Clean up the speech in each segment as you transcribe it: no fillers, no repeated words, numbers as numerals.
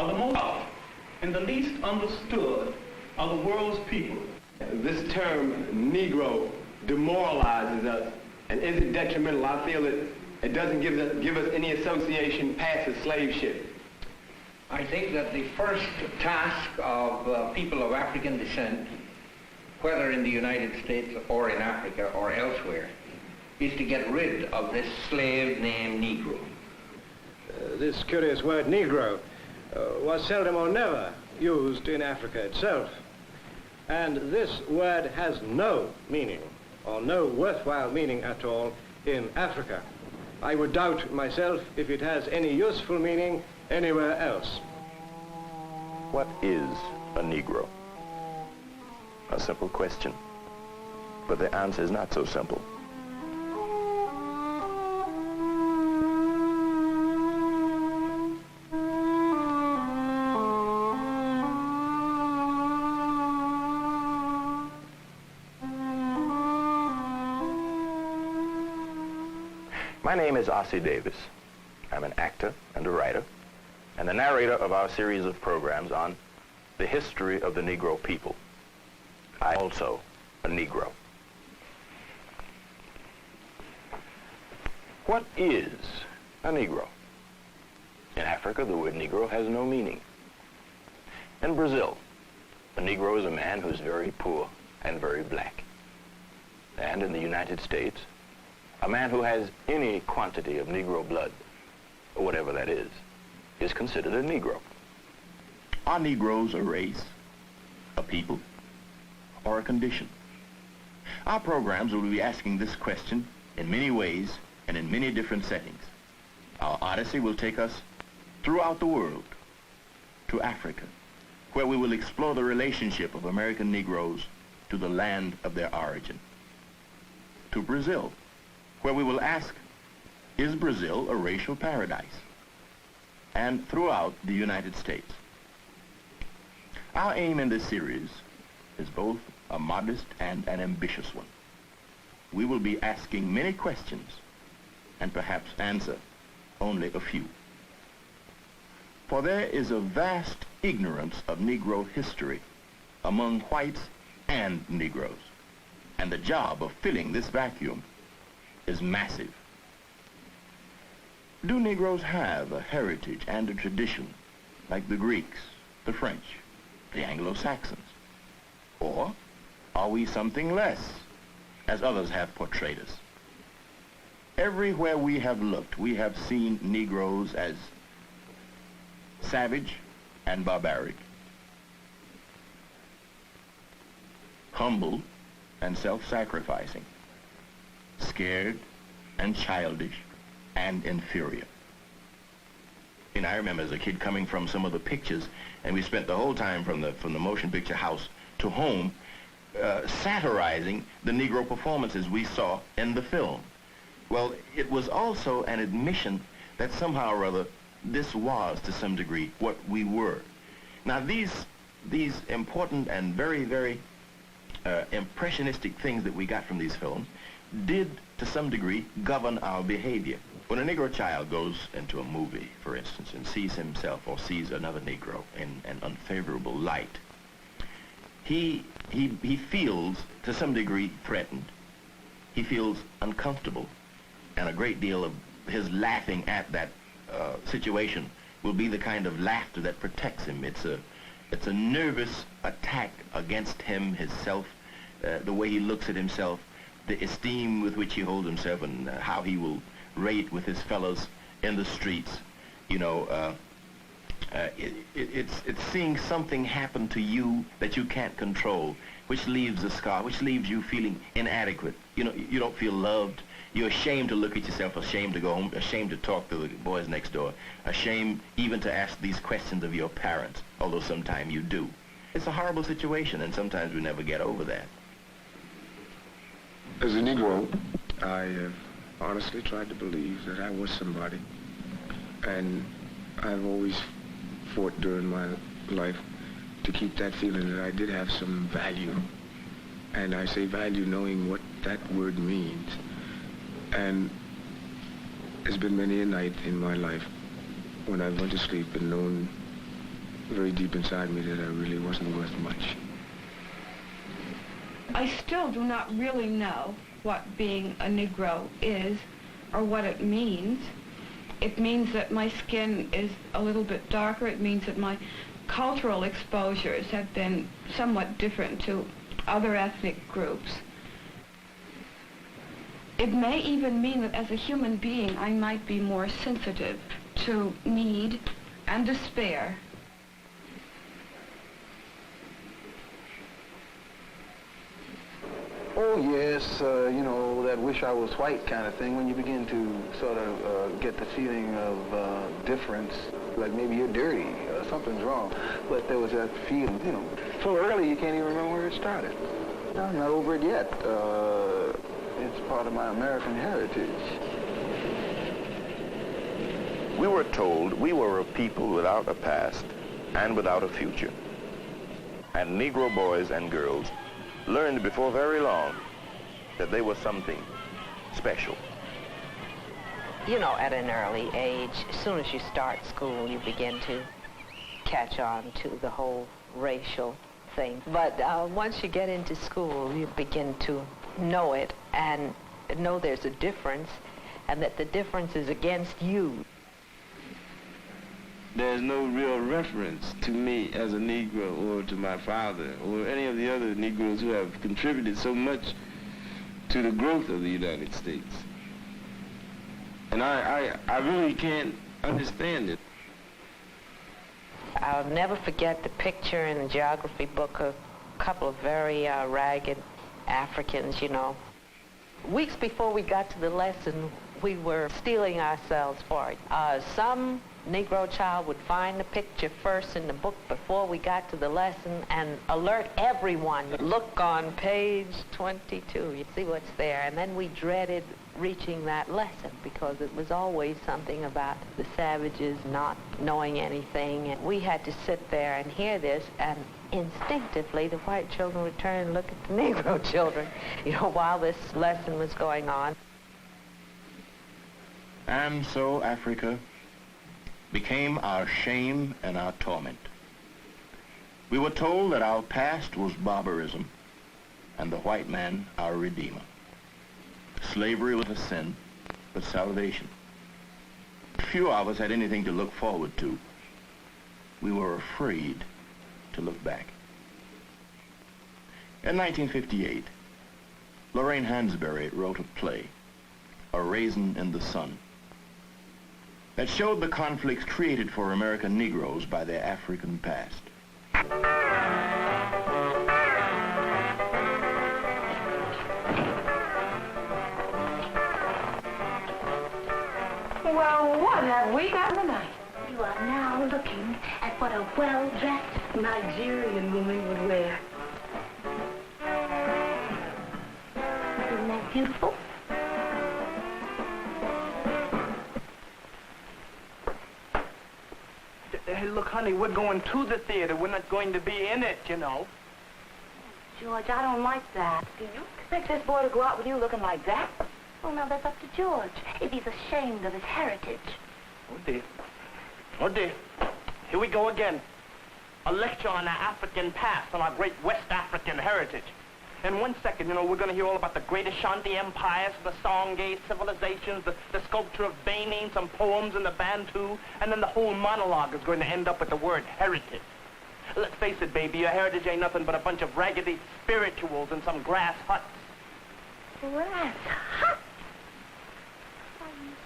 are the most and the least understood of the world's people. This term, Negro, demoralizes us and is it detrimental. I feel it doesn't give us any association past the slave ship. I think that the first task of people of African descent, whether in the United States or in Africa or elsewhere, is to get rid of this slave named Negro. This curious word Negro was seldom or never used in Africa itself. And this word has no meaning, or no worthwhile meaning at all, in Africa. I would doubt myself if it has any useful meaning anywhere else. What is a Negro? A simple question, but the answer is not so simple. My name is Ossie Davis. I'm an actor and a writer, and the narrator of our series of programs on the history of the Negro people. I'm also a Negro. What is a Negro? In Africa, the word Negro has no meaning. In Brazil, a Negro is a man who's very poor and very black. And in the United States, a man who has any quantity of Negro blood, or whatever that is considered a Negro. Are Negroes a race, a people, or a condition? Our programs will be asking this question in many ways and in many different settings. Our odyssey will take us throughout the world to Africa, where we will explore the relationship of American Negroes to the land of their origin. To Brazil, where we will ask, is Brazil a racial paradise? And throughout the United States. Our aim in this series is both a modest and an ambitious one. We will be asking many questions and perhaps answer only a few. For there is a vast ignorance of Negro history among whites and Negroes, and the job of filling this vacuum is massive. Do Negroes have a heritage and a tradition like the Greeks, the French, the Anglo-Saxons? Or are we something less, as others have portrayed us? Everywhere we have looked, we have seen Negroes as savage and barbaric, humble and self-sacrificing, scared and childish and inferior. And I remember as a kid coming from some of the pictures, and we spent the whole time from the motion picture house to home satirizing the Negro performances we saw in the film. Well, it was also an admission that somehow or other this was, to some degree, what we were. Now, these important and very, very impressionistic things that we got from these films did, to some degree, govern our behavior. When a Negro child goes into a movie, for instance, and sees himself or sees another Negro in an unfavorable light, he feels, to some degree, threatened. He feels uncomfortable, and a great deal of his laughing at that situation will be the kind of laughter that protects him. It's a nervous attack against him, his self, the way he looks at himself, the esteem with which he holds himself, and how he will rate with his fellows in the streets. You know, it's seeing something happen to you that you can't control, which leaves a scar, which leaves you feeling inadequate. You know, you don't feel loved. You're ashamed to look at yourself, ashamed to go home, ashamed to talk to the boys next door, ashamed even to ask these questions of your parents, although sometimes you do. It's a horrible situation, and sometimes we never get over that. As a Negro, I honestly tried to believe that I was somebody, and I've always fought during my life to keep that feeling that I did have some value. And I say value knowing what that word means. And there's been many a night in my life when I went to sleep and known very deep inside me that I really wasn't worth much. I still do not really know what being a Negro is or what it means. It means that my skin is a little bit darker. It means that my cultural exposures have been somewhat different to other ethnic groups. It may even mean that as a human being, I might be more sensitive to need and despair. Oh, yes, you know, that wish I was white kind of thing, when you begin to sort of get the feeling of difference, like maybe you're dirty, something's wrong. But there was that feeling, you know, so early you can't even remember where it started. I'm not over it yet. It's part of my American heritage. We were told we were a people without a past and without a future. And Negro boys and girls learned before very long that they were something special. You know, at an early age, as soon as you start school, you begin to catch on to the whole racial thing. But once you get into school, you begin to know it and know there's a difference, and that the difference is against you. There's no real reference to me as a Negro or to my father or any of the other Negroes who have contributed so much to the growth of the United States. And I really can't understand it. I'll never forget the picture in the geography book of a couple of very ragged Africans, you know. Weeks before we got to the lesson, we were steeling ourselves for it. Some Negro child would find the picture first in the book before we got to the lesson and alert everyone. Look on page 22, you see what's there. And then we dreaded reaching that lesson because it was always something about the savages not knowing anything. And we had to sit there and hear this, and instinctively the white children would turn and look at the Negro children, you know, while this lesson was going on. And so Africa became our shame and our torment. We were told that our past was barbarism and the white man our redeemer. Slavery was a sin, but salvation. Few of us had anything to look forward to. We were afraid to look back. In 1958, Lorraine Hansberry wrote a play, A Raisin in the Sun, that showed the conflicts created for American Negroes by their African past. Well, what have we got tonight? You are now looking at what a well-dressed Nigerian woman would wear. Isn't that beautiful? Hey, look, honey, we're going to the theater. We're not going to be in it, you know. George, I don't like that. Do you expect this boy to go out with you looking like that? Well, now, that's up to George, if he's ashamed of his heritage. Oh, dear. Oh, dear. Here we go again. A lecture on our African past, on our great West African heritage. In 1 second, you know, we're going to hear all about the great Ashanti empires, the Songhai civilizations, the sculpture of Benin, some poems in the Bantu, and then the whole monologue is going to end up with the word heritage. Let's face it, baby, your heritage ain't nothing but a bunch of raggedy spirituals in some grass huts. Grass huts?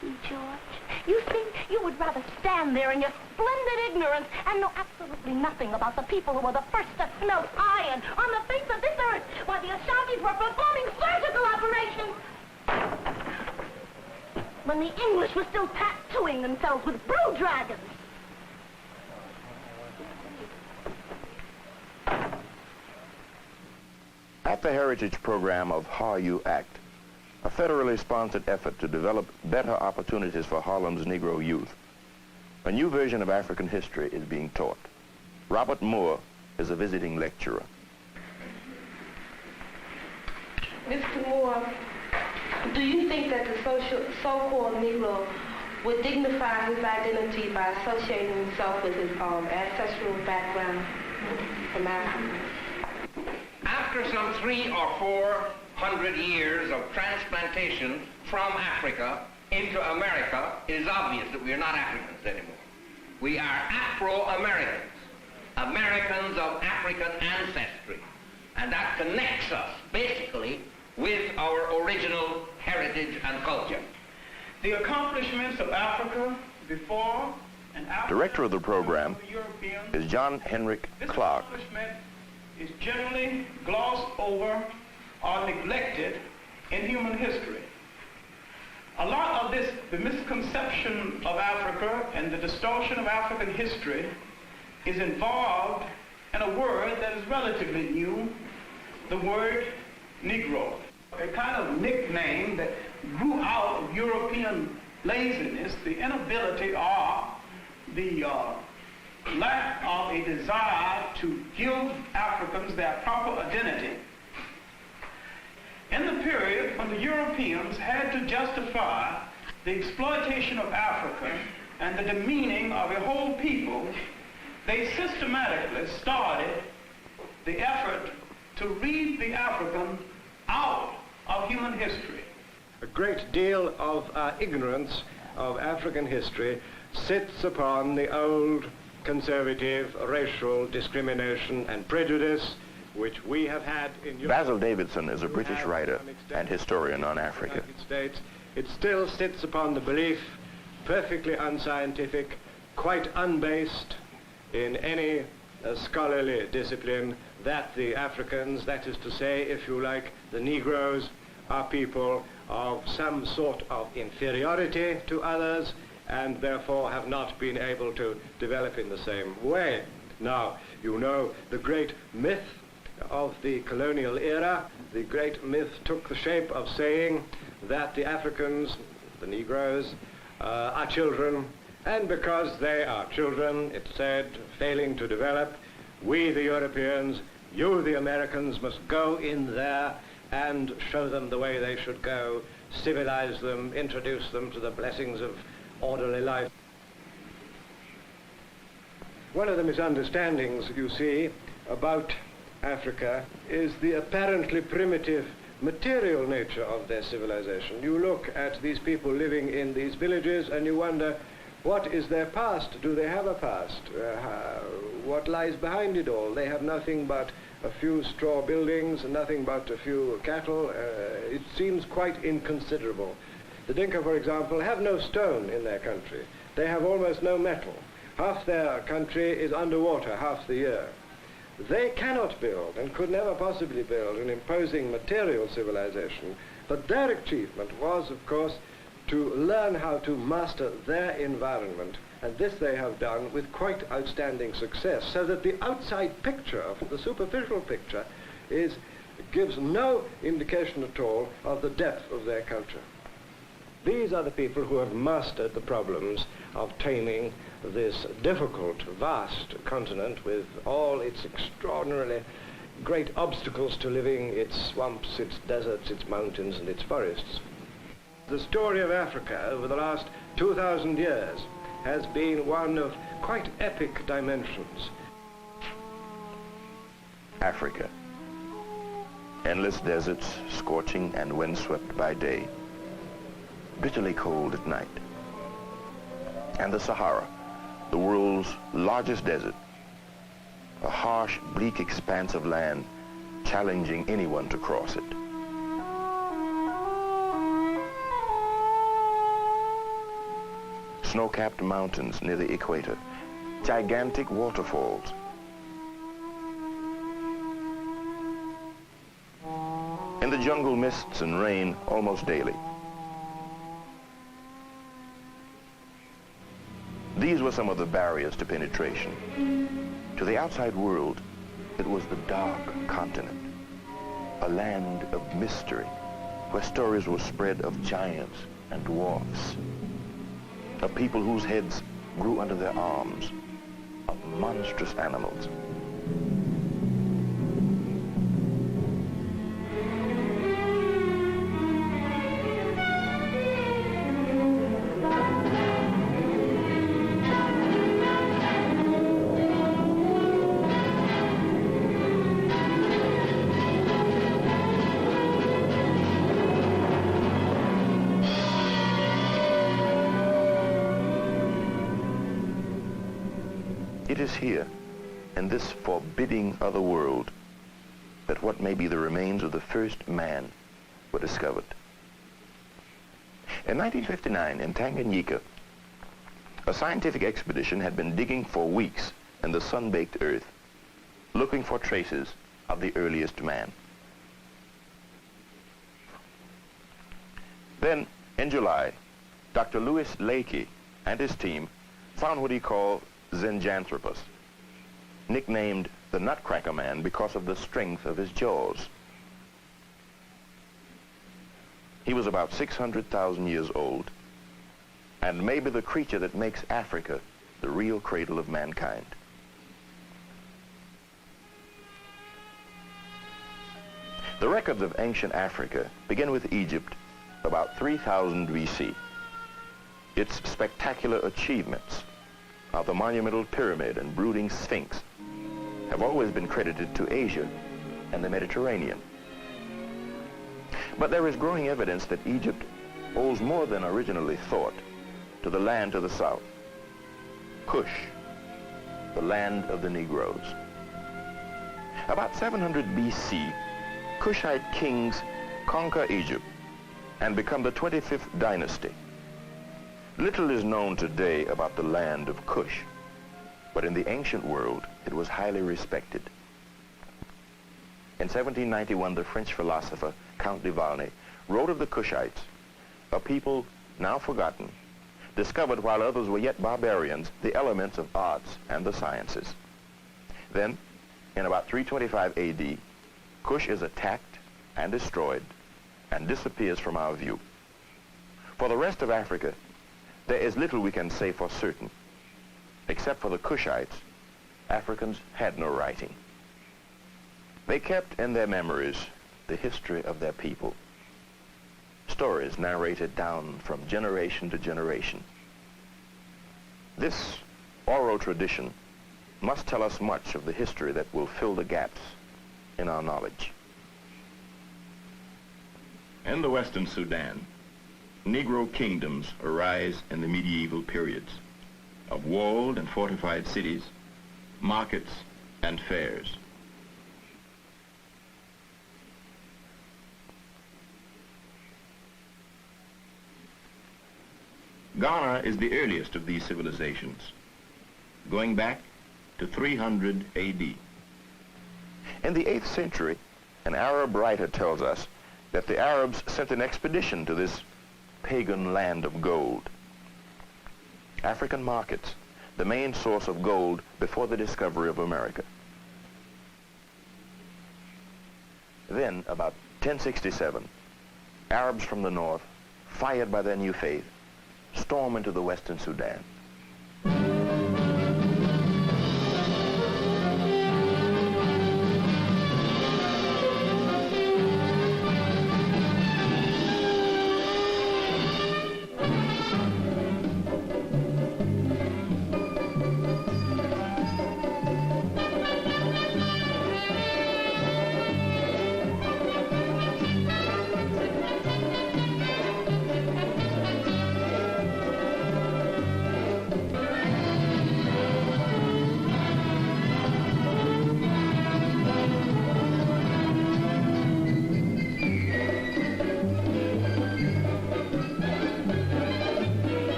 See, George, you think you would rather stand there in your splendid ignorance and know absolutely nothing about the people who were the first to smelt iron on the face of this earth while the Ashantis were performing surgical operations when the English were still tattooing themselves with blue dragons. At the Heritage Program of How You Act, a federally sponsored effort to develop better opportunities for Harlem's Negro youth, a new version of African history is being taught. Robert Moore is a visiting lecturer. Mr. Moore, do you think that the so-called Negro would dignify his identity by associating himself with his ancestral background from Africa. After some 300 or 400 years of transplantation from Africa into America, it is obvious that we are not Africans anymore. We are Afro-Americans, Americans of African ancestry, and that connects us basically with our original heritage and culture. The accomplishments of Africa before and after Director of the program the Europeans, is John Henrik this Clark. accomplishment is generally glossed over or neglected in human history. A lot of this, the misconception of Africa and the distortion of African history is involved in a word that is relatively new, the word Negro, a kind of nickname that grew out of European laziness, the inability or the lack of a desire to give Africans their proper identity. In the period when the Europeans had to justify the exploitation of Africa and the demeaning of a whole people, they systematically started the effort to read the African out of human history. A great deal of our ignorance of African history sits upon the old conservative racial discrimination and prejudice which we have had in Europe. Basil Davidson is a British writer and historian on Africa. United States. It still sits upon the belief, perfectly unscientific, quite unbased in any scholarly discipline, that the Africans, that is to say, if you like, the Negroes, are people of some sort of inferiority to others and therefore have not been able to develop in the same way. Now, you know the great myth of the colonial era. The great myth took the shape of saying that the Africans, the Negroes, are children, and because they are children, it said, failing to develop, we, the Europeans, you, the Americans, must go in there and show them the way they should go, civilize them, introduce them to the blessings of orderly life. One of the misunderstandings, you see, about Africa is the apparently primitive material nature of their civilization. You look at these people living in these villages and you wonder, what is their past? Do they have a past? What lies behind it all? They have nothing but a few straw buildings, nothing but a few cattle. It seems quite inconsiderable. The Dinka, for example, have no stone in their country. They have almost no metal. Half their country is underwater half the year. They cannot build and could never possibly build an imposing material civilization, but their achievement was, of course, to learn how to master their environment, and this they have done with quite outstanding success, so that the outside picture, the superficial picture, gives no indication at all of the depth of their culture. These are the people who have mastered the problems of taming this difficult, vast continent with all its extraordinarily great obstacles to living, its swamps, its deserts, its mountains, and its forests. The story of Africa over the last 2,000 years has been one of quite epic dimensions. Africa. Endless deserts, scorching and windswept by day, bitterly cold at night. And the Sahara, the world's largest desert, a harsh, bleak expanse of land challenging anyone to cross it. Snow-capped mountains near the equator, gigantic waterfalls, in the jungle mists and rain almost daily. These were some of the barriers to penetration. To the outside world, it was the dark continent, a land of mystery, where stories were spread of giants and dwarfs, of people whose heads grew under their arms, of monstrous animals. it is here, in this forbidding other world, that what may be the remains of the first man were discovered. In 1959, in Tanganyika, a scientific expedition had been digging for weeks in the sun-baked earth, looking for traces of the earliest man. Then, in July, Dr. Louis Leakey and his team found what he called Zinjanthropus, nicknamed the Nutcracker Man because of the strength of his jaws. He was about 600,000 years old, and may be the creature that makes Africa the real cradle of mankind. The records of ancient Africa begin with Egypt about 3000 BC. Its spectacular achievements of the monumental pyramid and brooding sphinx have always been credited to Asia and the Mediterranean. But there is growing evidence that Egypt owes more than originally thought to the land to the south, Kush, the land of the Negroes. About 700 BC, Kushite kings conquer Egypt and become the 25th dynasty. Little is known today about the land of Kush, but in the ancient world, it was highly respected. In 1791, the French philosopher Count de Valny wrote of the Kushites, a people now forgotten, discovered while others were yet barbarians the elements of arts and the sciences. Then, in about 325 AD, Kush is attacked and destroyed and disappears from our view. For the rest of Africa, there is little we can say for certain. Except for the Kushites, Africans had no writing. They kept in their memories the history of their people, stories narrated down from generation to generation. This oral tradition must tell us much of the history that will fill the gaps in our knowledge. In the Western Sudan, Negro kingdoms arise in the medieval periods of walled and fortified cities, markets, and fairs. Ghana is the earliest of these civilizations, going back to 300 AD. In the 8th century, an Arab writer tells us that the Arabs sent an expedition to this pagan land of gold. African markets, the main source of gold before the discovery of America. Then, about 1067, Arabs from the north, fired by their new faith, storm into the Western Sudan.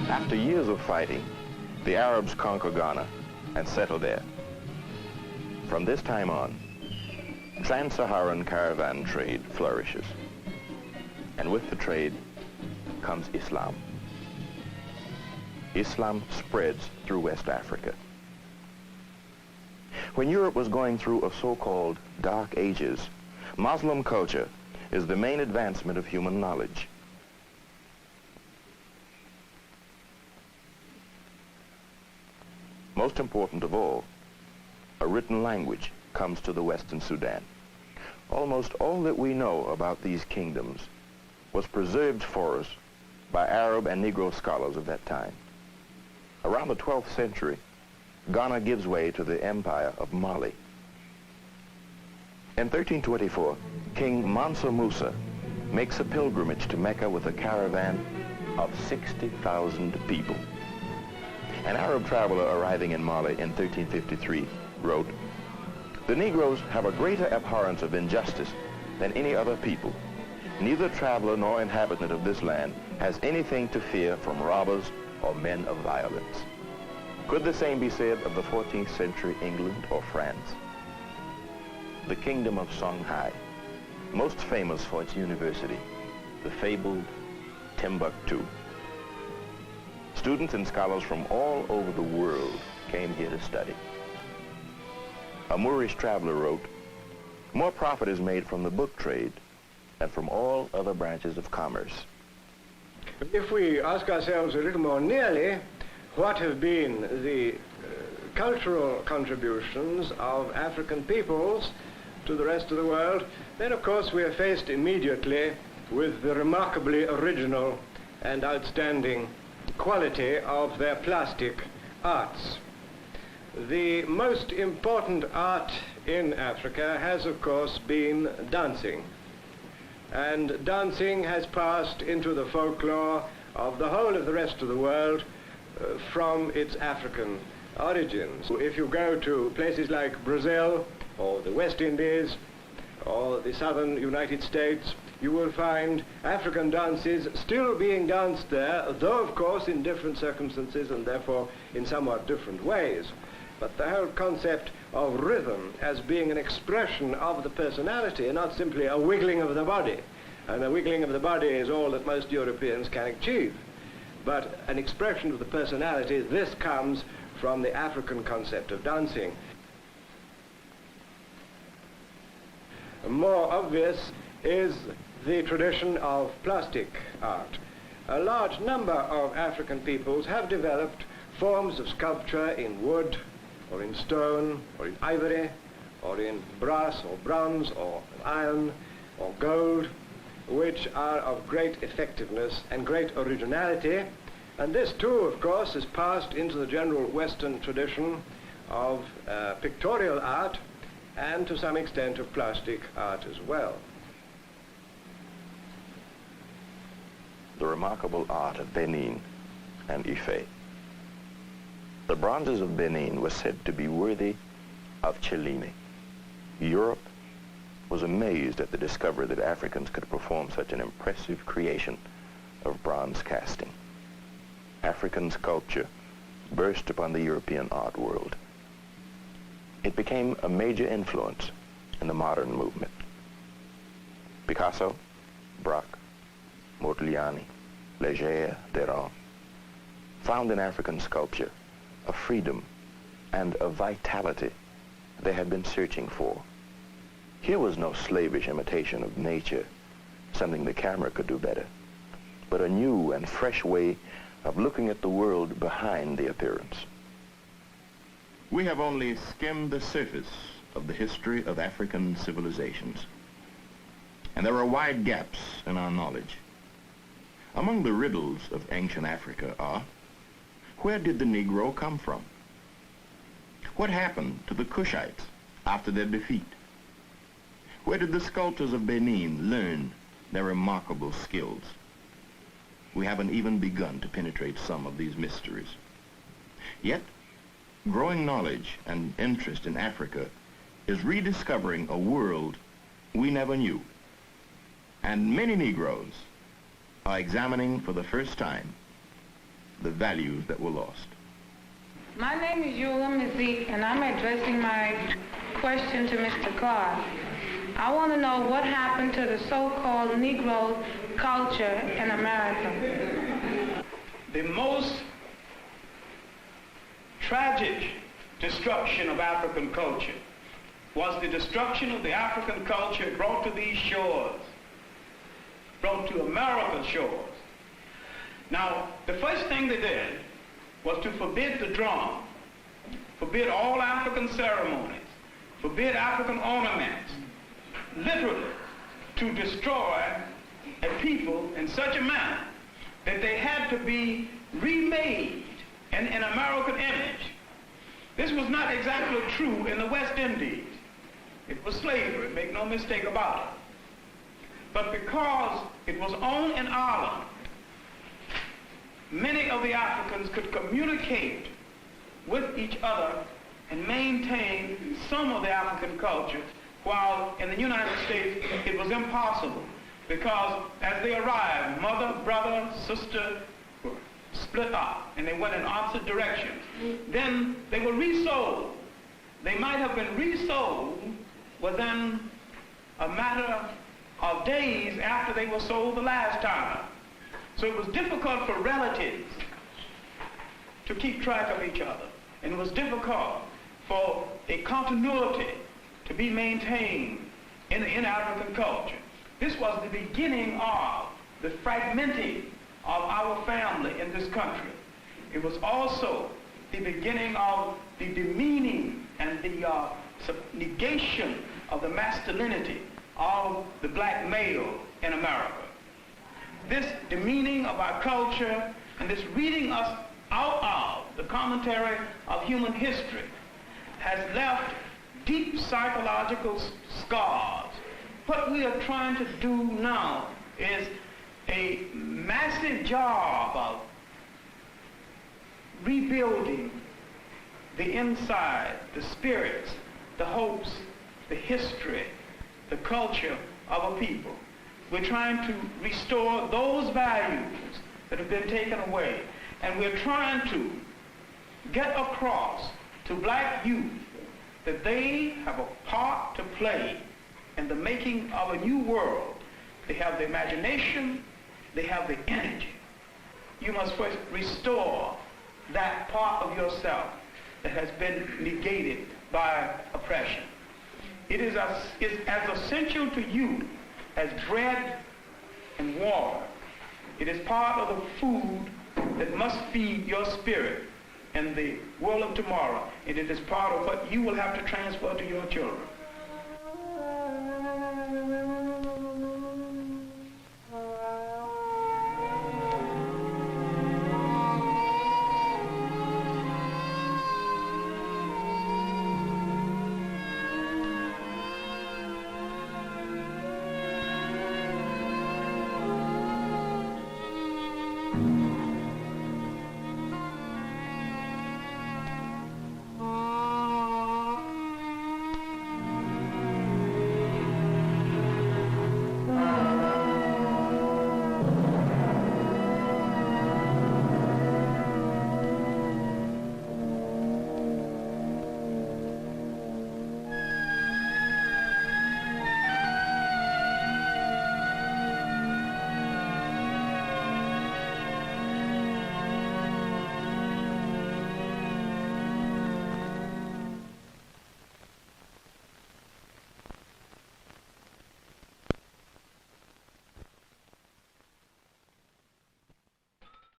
After years of fighting, the Arabs conquer Ghana and settle there. From this time on, trans-Saharan caravan trade flourishes. And with the trade comes Islam. Islam spreads through West Africa. When Europe was going through a so-called Dark Ages, Muslim culture is the main advancement of human knowledge. Most important of all, a written language comes to the Western Sudan. Almost all that we know about these kingdoms was preserved for us by Arab and Negro scholars of that time. Around the 12th century, Ghana gives way to the empire of Mali. In 1324, King Mansa Musa makes a pilgrimage to Mecca with a caravan of 60,000 people. An Arab traveler arriving in Mali in 1353 wrote, "The Negroes have a greater abhorrence of injustice than any other people. Neither traveler nor inhabitant of this land has anything to fear from robbers or men of violence." Could the same be said of the 14th century England or France? The Kingdom of Songhai, most famous for its university, the fabled Timbuktu. Students and scholars from all over the world came here to study. A Moorish traveler wrote, "More profit is made from the book trade than from all other branches of commerce." If we ask ourselves a little more nearly, what have been the cultural contributions of African peoples to the rest of the world, then of course we are faced immediately with the remarkably original and outstanding quality of their plastic arts. The most important art in Africa has of course been dancing, and dancing has passed into the folklore of the whole of the rest of the world from its African origins. If you go to places like Brazil or the West Indies or the southern United States, you will find African dances still being danced there, though of course in different circumstances and therefore in somewhat different ways. But the whole concept of rhythm as being an expression of the personality, not simply a wiggling of the body. And a wiggling of the body is all that most Europeans can achieve. But an expression of the personality, this comes from the African concept of dancing. More obvious is the tradition of plastic art. A large number of African peoples have developed forms of sculpture in wood, or in stone, or in ivory, or in brass, or bronze, or iron, or gold, which are of great effectiveness and great originality. And this too, of course, is passed into the general Western tradition of pictorial art and to some extent of plastic art as well. The remarkable art of Benin and Ife. The bronzes of Benin were said to be worthy of Cellini. Europe was amazed at the discovery that Africans could perform such an impressive creation of bronze casting. African sculpture burst upon the European art world. It became a major influence in the modern movement. Picasso, Braque, Modigliani, Leger, Derain found in African sculpture a freedom and a vitality they had been searching for. Here was no slavish imitation of nature, something the camera could do better, but a new and fresh way of looking at the world behind the appearance. We have only skimmed the surface of the history of African civilizations, and there are wide gaps in our knowledge. Among the riddles of ancient Africa are, where did the Negro come from? What happened to the Cushites after their defeat? Where did the sculptors of Benin learn their remarkable skills? We haven't even begun to penetrate some of these mysteries. Yet, growing knowledge and interest in Africa is rediscovering a world we never knew. And many Negroes are examining for the first time the values that were lost. My name is Eula Mazik, and I'm addressing my question to Mr. Clark. I want to know what happened to the so-called Negro culture in America. The most tragic destruction of African culture was the destruction of the African culture brought to these shores, brought to America's shores. Now, the first thing they did was to forbid the drum, forbid all African ceremonies, forbid African ornaments, literally to destroy a people in such a manner that they had to be remade in an American image. This was not exactly true in the West Indies. It was slavery, make no mistake about it. But because it was owned in Ireland, many of the Africans could communicate with each other and maintain some of the African culture, while in the United States it was impossible, because as they arrived, mother, brother, sister were split up and they went in opposite directions. Then they were resold. They might have been resold within a matter of days after they were sold the last time. So it was difficult for relatives to keep track of each other, and it was difficult for a continuity to be maintained in African culture. This was the beginning of the fragmenting of our family in this country. It was also the beginning of the demeaning and the negation of the masculinity of the black male in America. This demeaning of our culture and this reading us out of the commentary of human history has left deep psychological scars. What we are trying to do now is a massive job of rebuilding the inside, the spirits, the hopes, the history, the culture of a people. We're trying to restore those values that have been taken away, and we're trying to get across to black youth that they have a part to play in the making of a new world. They have the imagination, they have the energy. You must first restore that part of yourself that has been negated by oppression. It is as essential to you as bread and water. It is part of the food that must feed your spirit in the world of tomorrow. And it is part of what you will have to transfer to your children.